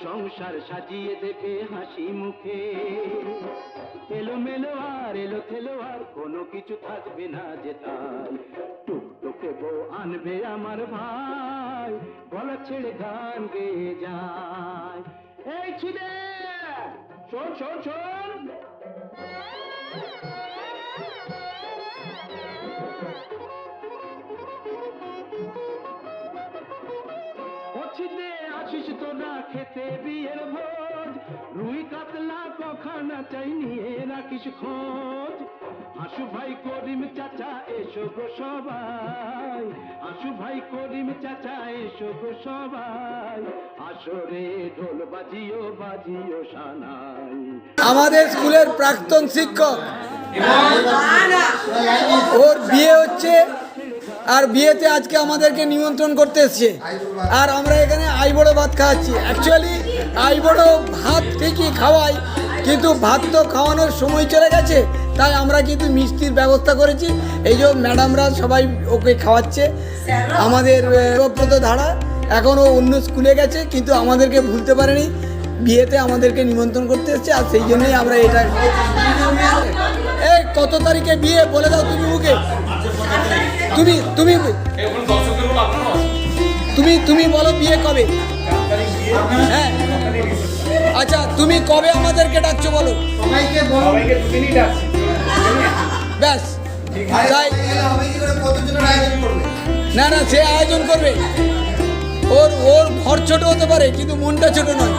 সংসার সাজিয়ে দেবে হাসি মুখে। এলোমেলো আর এলো থেলো আর কোনো কিছু থাকবে না যে তাই। টুকটুকে বউ আনবে আমার ভাই, গলা ছেড়ে গান গেয়ে যায়। এই ছিদে শোন শোন শোন, ছিদে আসিস তোরা খেতে বিয়ের ভোজ, রুই কাতলা কখানা চাই নিয়ে রাখিস খোঁজ। হাসু ভাই করিম চাচা এসো গো সবাই, হাসু ভাই করিম চাচা এসো গো সবাই, আসরে ঢোল বাজিও বাজিও সানাই। আমাদের স্কুলের প্রাক্তন শিক্ষক, ওর বিয়ে হচ্ছে আর বিয়েতে আজকে আমাদেরকে নিমন্ত্রণ করতে এসছে। আর আমরা এখানে আইবড়ো ভাত খাওয়াচ্ছি। অ্যাকচুয়ালি আইবড়ো ভাত ঠিকই খাওয়াই, কিন্তু ভাত তো খাওয়ানোর সময় চলে গেছে, তাই আমরা কিন্তু মিষ্টির ব্যবস্থা করেছি। এই যে ম্যাডামরা সবাই ওকে খাওয়াচ্ছে। আমাদের দেবব্রত ধারা এখনও অন্য স্কুলে গেছে, কিন্তু আমাদেরকে ভুলতে পারেনি, বিয়েতে আমাদেরকে নিমন্ত্রণ করতে এসছে। আর সেই জন্যই আমরা এটা। এই কত তারিখে বিয়ে বলে দাও তুমি মুখে। তুমি তুমি তুমি তুমি বলো বিয়ে কবে? হ্যাঁ আচ্ছা, তুমি কবে আমাদেরকে ডাকছো বলো? ব্যাস, তাই না না, সে আয়োজন করবে। ওর ওর ঘর ছোট হতে পারে, কিন্তু মনটা ছোট নয়।